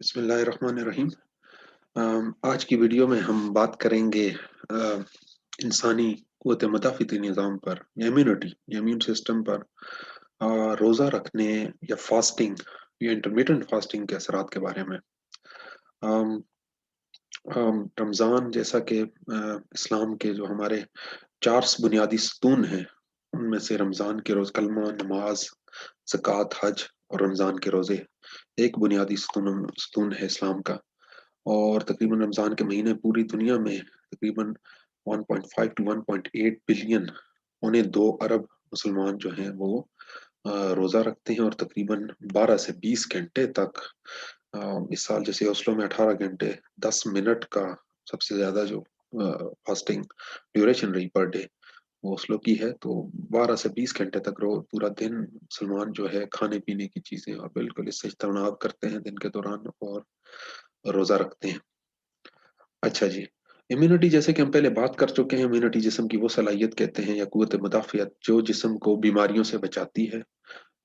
बिस्मिल्लाहिर्रहमानिर्रहीम। आज की वीडियो में हम बात करेंगे इंसानी क़ुव्वत मुदाफ़ाती निज़ाम पर या इम्यूनिटी या इम्यून सिस्टम पर रोज़ा रखने या फ़ास्टिंग या इंटरमिटेंट फ़ास्टिंग के असरात के बारे में। अम रमज़ान जैसा कि इस्लाम के जो हमारे 4 बुनियादी सतून हैं, उनमें से रमज़ान के रोज़ कलमा, नमाज़, ज़कात, हज और रमज़ान के रोज़े एक बुनियादी सतून है इस्लाम का। और तकरीबन रमज़ान के महीने पूरी दुनिया में तकरीबन 1.5 टू 1.8 बिलियन पौने 2 अरब मुसलमान जो हैं वो रोज़ा रखते हैं और तकरीबन 12 से 20 घंटे तक इस साल जैसे ओस्लो में 18 घंटे 10 मिनट का सबसे ज़्यादा जो फास्टिंग ड्यूरेशन रही पर डे वो ओस्लो की है, तो 12 से 20 घंटे तक पूरा दिन मुसलमान जो है खाने-पीने की चीज़ें और बिल्कुल इससे इज्तनाब करते हैं दिन के दौरान और रोज़ा रखते हैं। अच्छा जी, इम्यूनिटी जैसे कि हम पहले बात कर चुके हैं, इम्यूनिटी जिस्म की वो सलाहियत कहते हैं या क़ुव्वत मुदाफ़ियत जो जिस्म को बीमारियों से बचाती है।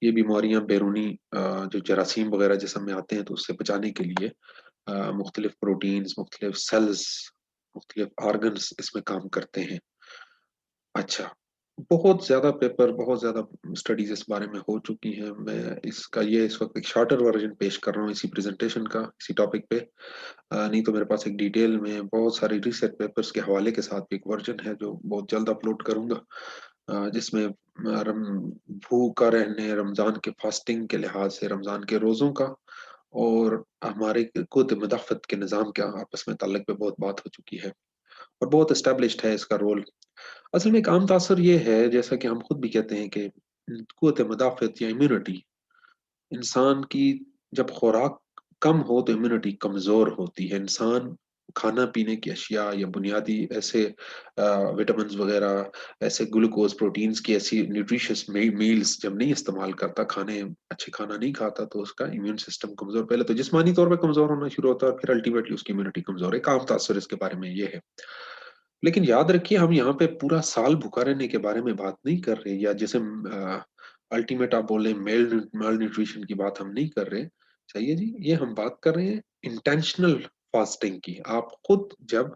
ये बीमारियाँ बैरूनी जो जरासीम वग़ैरह जिस्म में आते हैं तो उससे बचाने के लिए मुख्तलिफ प्रोटीन्स, मुख्तलिफ सेल्स, मुख्तलिफ ऑर्गन्स इसमें काम करते हैं। अच्छा, बहुत ज़्यादा पेपर, बहुत ज़्यादा स्टडीज़ इस बारे में हो चुकी हैं। मैं इसका ये इस वक़्त एक शॉर्टर वर्ज़न पेश कर रहा हूँ इसी प्रेज़ेंटेशन का, इसी टॉपिक पे। नहीं तो मेरे पास एक डिटेल में बहुत सारे रिसर्च पेपर्स के हवाले के साथ भी एक वर्ज़न है जो बहुत जल्द अपलोड करूँगा। जिसमें रम भूखा रहने, रमज़ान के फास्टिंग के लिहाज़ से, रमज़ान के रोज़ों का और हमारे क़ुव्वत मुदाफ़ात के निज़ाम का आपस में ताल्लुक पे बहुत बात हो चुकी है और बहुत एस्टेब्लिश्ड है इसका रोल। असल में एक आम तासर ये है, जैसा कि हम खुद भी कहते हैं कि क़ुव्वत मुदाफ़ात या इम्यूनिटी इंसान की जब खुराक कम हो तो इम्यूनिटी कमज़ोर होती है। इंसान खाना-पीने की अशिया या बुनियादी ऐसे विटामिन्स वग़ैरह, ऐसे ग्लूकोज़, प्रोटीन्स की ऐसी न्यूट्रिशियस मील्स जब नहीं इस्तेमाल करता, अच्छे खाना नहीं खाता तो उसका इम्यून सिस्टम कमज़ोर पहले तो जिस्मानी तौर पे कमज़ोर होना शुरू होता है और फिर अल्टीमेटली उसकी इम्यूनिटी कमज़ोर है। एक आम तासर इसके बारे में ये है। लेकिन याद रखिए हम यहाँ पे पूरा साल भूखा रहने के बारे में बात नहीं कर रहे या जैसे अल्टीमेट आप बोले मेल न्यूट्रिशन की बात हम नहीं कर रहे। चाहिए जी, ये हम बात कर रहे हैं इंटेंशनल फास्टिंग की। आप खुद जब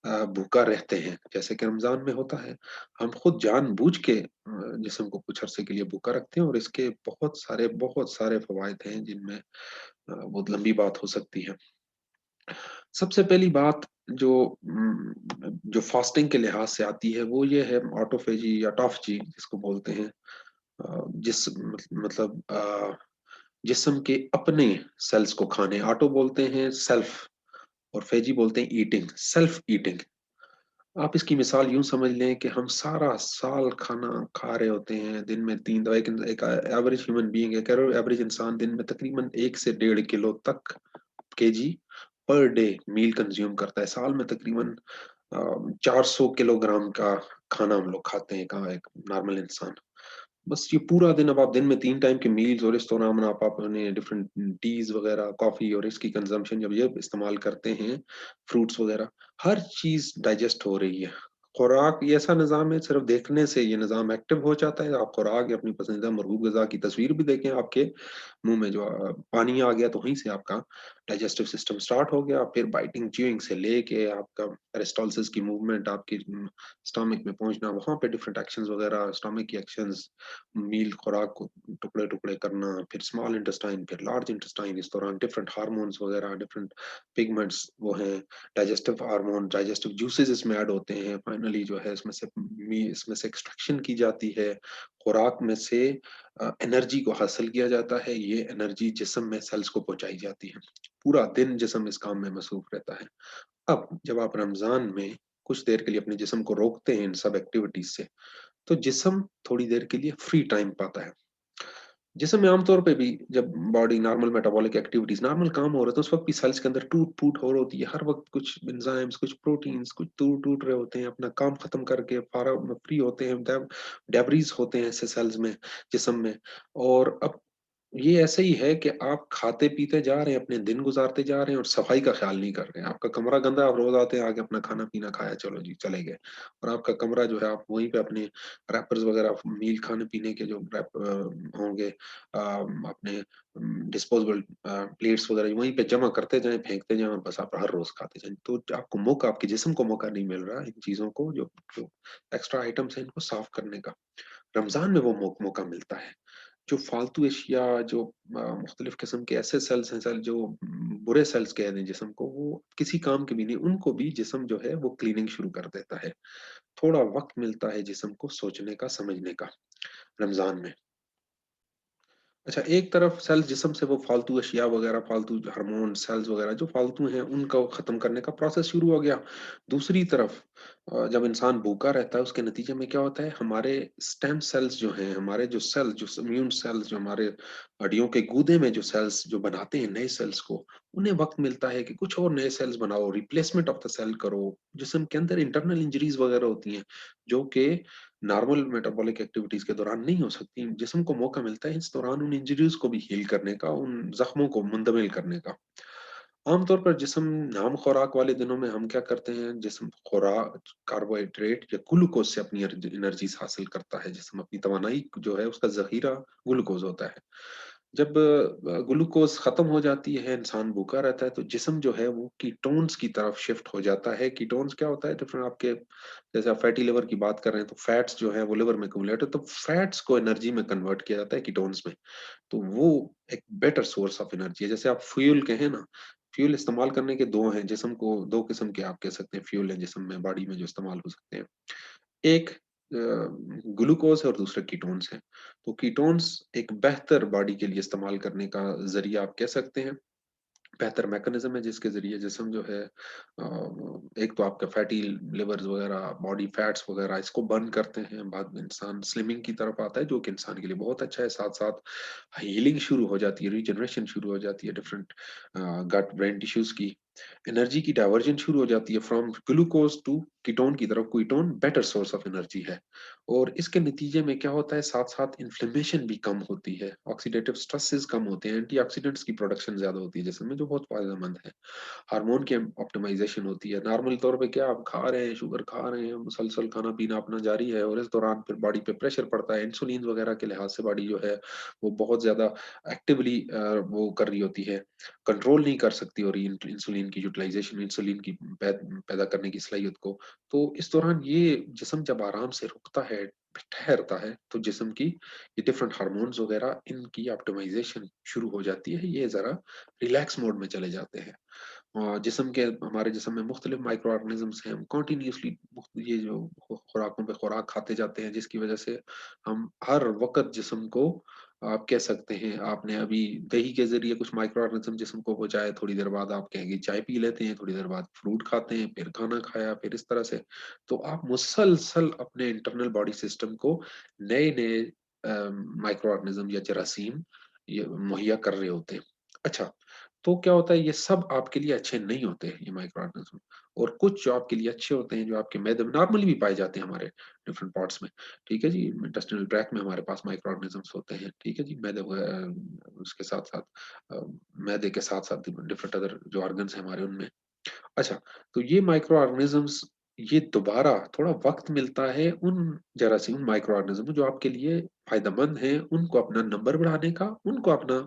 भूखा रहते हैं, जैसे कि रमज़ान में होता है, हम खुद जानबूझ के जिस्म को कुछ अरसे के लिए भूखा रखते हैं और इसके बहुत सारे फ़वाइद हैं जिनमें बहुत लंबी बात हो सकती है। सबसे पहली बात जो जो फास्टिंग के लिहाज से आती है वो ये है ऑटोफेजी या ऑटोफजी जिसको बोलते हैं। जिस मतलब जिस्म के अपने सेल्स को खाने, ऑटो बोलते हैं सेल्फ और फेजी बोलते हैं ईटिंग, सेल्फ ईटिंग। आप इसकी मिसाल यूँ समझ लें कि हम सारा साल खाना खा रहे होते हैं, दिन में 3 दफ़ा एक एवरेज ह्यूमन बीइंग है, एवरेज इंसान दिन में तकरीबन 1 से डेढ़ किलो तक KG per day meal consume करता है। साल में तकरीबन 400 किलोग्राम का खाना हम लोग खाते हैं एक नॉर्मल इंसान। बस ये पूरा दिन अब आप दिन में 3 टाइम के मील्स और इस दौरान आप अपने डिफरेंट टीज़ वग़ैरह, कॉफ़ी और इसकी कंज़म्पशन जब ये इस्तेमाल करते हैं, फ्रूट्स वग़ैरह, हर चीज़ डाइजेस्ट हो रही है। खुराक ये ऐसा निज़ाम है सिर्फ़ देखने से ये निज़ाम एक्टिव हो जाता है। आप खुराक या अपनी पसंदीदा मरग़ूब ग़िज़ा की तस्वीर भी देखें आपके मुँह में जो पानी आ गया तो वहीं से आपका डाइजेस्टिव सिस्टम स्टार्ट हो गया। फिर बाइटिंग, च्यूइंग से लेके आपका पेरिस्टालसिस की मूवमेंट आपकी स्टमक में पहुँचना, वहाँ पे डिफरेंट एक्शंस वग़ैरह, स्टमक की एक्शंस, मील खुराक को टुकड़े-टुकड़े करना, फिर स्मॉल इंटेस्टाइन, फिर लार्ज इंटेस्टाइन, इस दौरान डिफरेंट हार्मोन्स वग़ैरह, डिफरेंट पिगमेंट्स वो हैं, डाइजेस्टिव हार्मोन, डाइजेस्टिव जूसेस इसमें ऐड होते हैं। फाइनली जो है इसमें से एक्सट्रैक्शन की जाती है, खुराक में से एनर्जी को हासिल किया जाता है, ये एनर्जी जिस्म में सेल्स को पहुँचाई जाती है। पूरा दिन जिस्म इस काम में मसरूफ़ रहता है। अब जब आप रमज़ान में कुछ देर के लिए अपने जिस्म को रोकते हैं इन सब एक्टिविटीज़ से, तो जिस्म थोड़ी देर के लिए फ्री टाइम पाता है। जिस्म में आम तौर पे भी जब body normal metabolic activities, normal काम हो रहा है, तो उस वक़्त भी सेल्स के अंदर टूट-फूट हो रही होती है। हर वक़्त कुछ एंजाइम्स, कुछ प्रोटीन्स, कुछ टूट रहे होते हैं, अपना काम खत्म करके फ्री होते हैं, डेब्रिस होते हैं ऐसे सेल्स में, जिस्म में और अब ये ऐसे ही है कि आप खाते-पीते जा रहे हैं, अपने दिन गुज़ारते जा रहे हैं और सफाई का ख़्याल नहीं कर रहे हैं। आपका कमरा गंदा, आप रोज़ आते हैं, आके अपना खाना-पीना खाया, चलो जी, चले गए। और आपका कमरा जो है, आप वहीं पे अपने रैपर्स वग़ैरह मील खाने-पीने के जो होंगे अपने डिस्पोज़ेबल प्लेट्स वग़ैरह वहीं पे जमा करते जाएँ, फेंकते जाएँ और बस आप हर रोज़ खाते जाएँ। तो आपको मौका, आपके जिस्म को मौका नहीं मिल रहा इन चीज़ों को जो एक्स्ट्रा आइटम्स हैं, इनको साफ़ करने का। रमज़ान में वो मौका मिलता है। जो फ़ालतू एशिया जो मुख्तलिफ़ किस्म के ऐसे सेल्स हैं जो बुरे सेल्स कह दें जिस्म को, वो किसी काम के भी नहीं, उनको भी जिस्म जो है वो क्लीनिंग शुरू कर देता है। थोड़ा वक़्त मिलता है जिस्म को सोचने का, समझने का, रमज़ान में। अच्छा, एक तरफ सेल्स जिस्म से वो फ़ालतू अशिया वग़ैरह, फ़ालतू हार्मोन सेल्स वग़ैरह जो फ़ालतू हैं, उनको ख़त्म करने का प्रोसेस शुरू हो गया। दूसरी तरफ जब इंसान भूखा रहता है, उसके नतीजे में क्या होता है, हमारे स्टेम सेल्स जो हैं, हमारे जो सेल्स, जो इम्यून सेल्स, जो हमारे हड्डियों के गूदे में जो सेल्स जो बनाते हैं नए सेल्स को, उन्हें वक़्त मिलता है कि कुछ और नए सेल्स बनाओ, रिप्लेसमेंट ऑफ द सेल करो। जिस्म के अंदर इंटरनल इंजरीज़ वग़ैरह होती हैं, जो कि नॉर्मल मेटाबॉलिक एक्टिविटीज़ के दौरान नहीं हो सकती। जिस्म को मौका मिलता है इस दौरान उन इंजरीज़ को भी हील करने का, उन ज़ख्मों को मुंतमिल करने का। आम तौर पर जिस्म नाम खुराक वाले दिनों में हम क्या करते हैं, जिस्म कार्बोहाइड्रेट या ग्लूकोज़ से अपनी एनर्जीज़ हासिल करता है। जिस्म अपनी तवानाई जो है उसका ज़ख़ीरा ग्लूकोज़ होता है। जब ग्लूकोज़ ख़त्म हो जाती है, इंसान भूखा रहता है, तो जिस्म जो है वो कीटोन्स की तरफ शिफ्ट हो जाता है। कीटोन्स क्या होता है, डिफरेंट आपके जैसे आप फैटी लिवर की बात कर रहे हैं, तो फैट्स जो है वो लिवर में एक्युमुलेट है, तो फैट्स को एनर्जी में कन्वर्ट किया जाता है कीटोन्स में। तो वो एक बेटर सोर्स ऑफ एनर्जी है। जैसे आप फ्यूल कहें ना, फ्यूल इस्तेमाल करने के 2 हैं, जिस्म को 2 किस्म के आप कह सकते हैं फ्यूल हैं जिस्म में, बॉडी में जो इस्तेमाल हो सकते हैं। एक ग्लूकोज़ है और दूसरा कीटोन्स है। तो कीटोन्स एक बेहतर बॉडी के लिए इस्तेमाल करने का ज़रिया आप कह सकते हैं। बेहतर मैकेनिज़्म है जिसके ज़रिए जिस्म जो है एक तो आपका फैटी लिवर्स वग़ैरह, बॉडी फैट्स वग़ैरह इसको बर्न करते हैं, बाद में इंसान स्लिमिंग की तरफ आता है जो कि इंसान के लिए बहुत अच्छा है। साथ-साथ हीलिंग शुरू हो जाती है, रीजनरेशन शुरू हो जाती है डिफरेंट गट ब्रेन टिश्यूज़ की। एनर्जी की डायवर्जन शुरू हो जाती है फ्रॉम ग्लूकोज़ टू कीटोन की तरफ। Ketone better source of energy है और इसके नतीजे में क्या होता है, साथ-साथ इन्फ्लेमेशन भी कम होती है, ऑक्सीडेटिव स्ट्रेसेस कम होते हैं, एंटीऑक्सीडेंट्स की प्रोडक्शन ज़्यादा होती है जिस्म में जो बहुत फ़ायदेमंद है। हार्मोन की ऑप्टिमाइज़ेशन होती है। नॉर्मल तौर पे क्या आप खा रहे हैं, शुगर खा रहे हैं, मुसलसल खाना-पीना अपना जारी है और इस दौरान फिर बॉडी पे प्रेशर पड़ता है। इंसुलिन वगैरह के लिहाज से बॉडी जो है, वो बहुत ज़्यादा एक्टिवली वो कर रही होती है, कंट्रोल नहीं कर सकती और इंसुलिन की यूटिलाइज़ेशन, इंसुलिन की पैदा करने की सलाहियत को। तो इस दौरान ये जिस्म जब आराम से रुकता है, ठहरता है, तो जिस्म की ये डिफरेंट हार्मोन्स वगैरह इनकी ऑप्टिमाइज़ेशन शुरू हो जाती है। ये ज़रा रिलैक्स मोड में चले जाते हैं। जिस्म के हमारे जिस्म में मुख्तलिफ माइक्रो ऑर्गेनिज़म्स हैं, हम कंटीन्यूअसली ये जो खुराकों पे खुराक खाते जाते हैं, जिसकी वजह से हम हर वक़्त जिस्म को आप कह सकते हैं, आपने अभी दही के ज़रिए कुछ माइक्रो ऑर्गेनिज़म जिस्म को पहुँचाए, थोड़ी देर बाद आप कहेंगे चाय पी लेते हैं, थोड़ी देर बाद फ्रूट खाते हैं, फिर खाना खाया, फिर इस तरह से। तो आप मुसलसल अपने इंटरनल बॉडी सिस्टम को नए-नए माइक्रो ऑर्गेनिज़म या जरासीम ये मुहैया कर रहे होते हैं। अच्छा, तो क्या होता है, ये सब आपके लिए अच्छे नहीं होते, ये माइक्रो ऑर्गेनिज़्म, और कुछ जो आपके लिए अच्छे होते हैं, जो आपके मैदे में नॉर्मली भी पाए जाते हैं हमारे डिफरेंट पार्ट्स में, ठीक है जी? इंटेस्टिनल ट्रैक्ट में हमारे पास माइक्रो ऑर्गेनिज़म्स होते हैं, ठीक है जी? उसके साथ-साथ अ, मैदे के साथ-साथ डिफरेंट अदर जो ऑर्गन्स हैं हमारे उनमें। अच्छा, तो ये माइक्रो ऑर्गेनिज़म्स ये दोबारा थोड़ा वक़्त मिलता है उन जरासीम माइक्रो ऑर्गेनिज़्म को जो आपके लिए फ़ायदेमंद हैं, उनको अपना नंबर बढ़ाने का, उनको अपना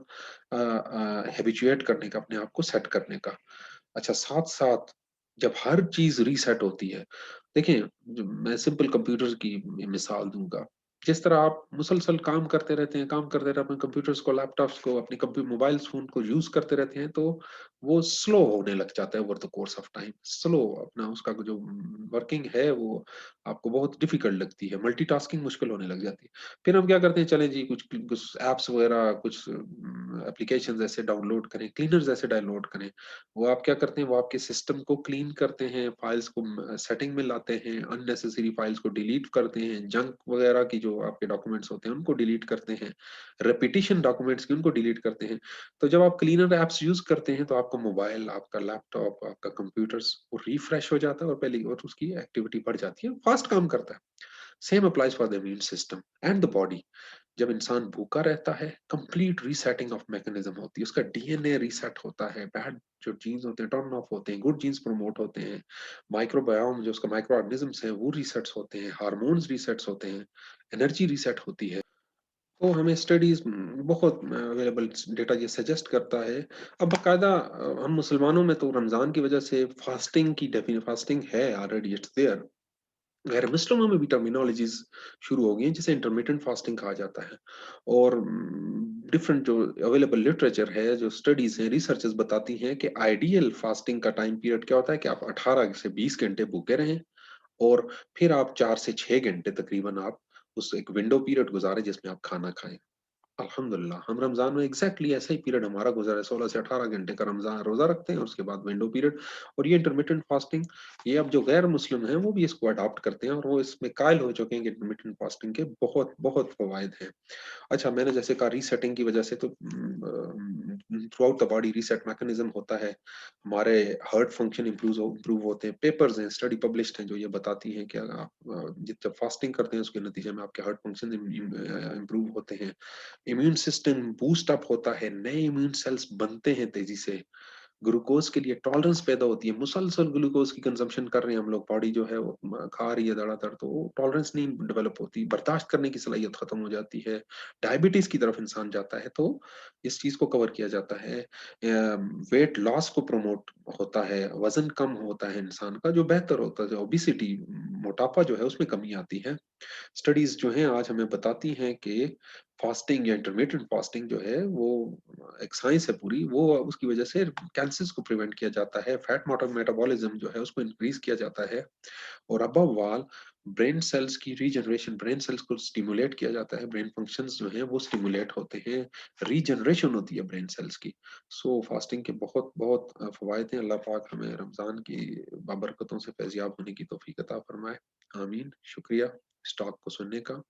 हैबिचुएट करने का, अपने आप को सेट करने का। अच्छा, साथ-साथ जब हर चीज़ रीसेट होती है, देखिए मैं सिंपल कंप्यूटर की मिसाल दूँगा। जिस तरह आप मुसलसल काम करते रहते हैं, काम करते रहते हैं, अपने कंप्यूटर्स को, लैपटॉप्स को, अपने मोबाइल फ़ोन को यूज़ करते रहते हैं, तो वो स्लो होने लग जाता है over the course of time. Slow अपना उसका जो वर्किंग है वो आपको बहुत डिफ़िकल्ट लगती है, मल्टीटास्किंग मुश्किल होने लग जाती है। फिर हम क्या करते हैं, चलें जी कुछ ऐप्स वग़ैरह, कुछ एप्लीकेशंस ऐसे डाउनलोड करें, क्लीनर्स ऐसे डाउनलोड करें। वो आप क्या करते हैं, वो आपके सिस्टम को क्लीन करते हैं, फाइल्स को सेटिंग में लाते हैं, अननेसेसरी फाइल्स को डिलीट करते हैं, जंक वगैरह की जो आपके डॉक्यूमेंट्स होते हैं, उनको डिलीट करते हैं, रेपिटिशन डॉक्यूमेंट्स की उनको डिलीट करते हैं। तो जब आप क्लीनर ऐप्स यूज़ करते हैं, तो आपका मोबाइल, आपका लैपटॉप, आपका कंप्यूटर्स वो रिफ्रेश हो जाता है और पहली और उसकी एक्टिविटी बढ़ जाती है, फास्ट काम करता है। Same applies for the immune system and the body. जब इंसान भूखा रहता है, कंप्लीट रीसेटिंग ऑफ मैकेनिज्म होती है, उसका डीएनए रीसेट होता है, बैड जो जीन्स होते हैं टर्न ऑफ होते हैं, गुड जीन्स प्रमोट होते हैं, माइक्रोबायोम जो उसका माइक्रो ऑर्गेनिजम्स हैं वो रीसेट्स होते हैं, हार्मोन्स रीसेट्स होते हैं, एनर्जी रीसेट होती है। तो हमें स्टडीज बहुत अवेलेबल डेटा ये सजेस्ट करता है। अब बाकायदा हम मुसलमानों में तो रमजान की वजह से फास्टिंग की डेफिनेट फास्टिंग है ऑलरेडी, इट्स देयर। गैर मुस्लिमों में भी टर्मिनोलॉजीज शुरू हो गई हैं जिसे इंटरमिटेंट फास्टिंग कहा जाता है। और डिफरेंट जो अवेलेबल लिटरेचर है, जो स्टडीज हैं, रिसर्चेस बताती हैं कि आइडियल फास्टिंग का टाइम पीरियड क्या होता है कि आप 18 से 20 घंटे भूखे रहें, और फिर आप 4 से 6 घंटे तकरीबन आप उस एक विंडो पीरियड गुजारें जिसमें आप खाना खाएं। अल्हम्दुलिल्लाह हम रमज़ान में एग्ज़ैक्टली ऐसा ही पीरियड हमारा गुज़रा है, 16 से 18 घंटे का रमज़ान रोज़ा रखते हैं, उसके बाद विंडो पीरियड। और ये इंटरमिटेंट फास्टिंग, ये अब जो गैर मुस्लिम हैं, वो भी इसको अडॉप्ट करते हैं और वो इसमें कायल हो चुके हैं कि इंटरमिटेंट फास्टिंग के बहुत-बहुत फ़वाइद हैं। अच्छा, मैंने जैसे कहा रीसेटिंग की वजह से तो through out the body reset mechanism होता है। हमारे हार्ट फंक्शन इम्प्रूव होते हैं। पेपर्स हैं, स्टडी पब्लिश्ड हैं जो ये बताती हैं कि अगर आप जब फास्टिंग करते हैं उसके नतीजे में आपके हार्ट फंक्शन इम्प्रूव होते हैं। इम्यून सिस्टम बूस्ट अप होता है, नए इम्यून सेल्स बनते हैं तेजी से, ग्लूकोज के लिए टॉलरेंस पैदा होती है, मुसलसल ग्लूकोज की कंजम्पशन कर रहे हैं हम लोग, बॉडी जो है वो खा रही है धड़ाधड़, तो वो टॉलरेंस नहीं डेवलप होती, बर्दाश्त करने की सलाहियत खत्म हो जाती है, डायबिटीज की तरफ इंसान जाता है। तो इस चीज को कवर किया जाता है। वेट लॉस को प्रमोट होता है, वजन कम होता है इंसान का जो बेहतर होता है, ओबिसिटी मोटापा जो है उसमें कमी आती है। स्टडीज जो हैं आज हमें बताती हैं कि फास्टिंग या इंटरमिटेंट फास्टिंग जो है वो एक साइंस है पूरी, वो उसकी वजह से कैंसर्स को प्रिवेंट किया जाता है, फैट मेटाबॉलिज्म जो है उसको इंक्रीज किया जाता है, और अबव ऑल ब्रेन सेल्स की रीजनरेशन, ब्रेन सेल्स को स्टिमुलेट किया जाता है, ब्रेन फंक्शंस जो हैं वो स्टिमुलेट होते हैं, रीजनरेशन होती है ब्रेन सेल्स की। सो फास्टिंग के बहुत बहुत फवायद हैं। अल्लाह पाक हमें रमजान की बाबरकतों से फैजियाब होने की तौफीक अता फरमाए। आमीन। शुक्रिया इस टॉक को सुनने का।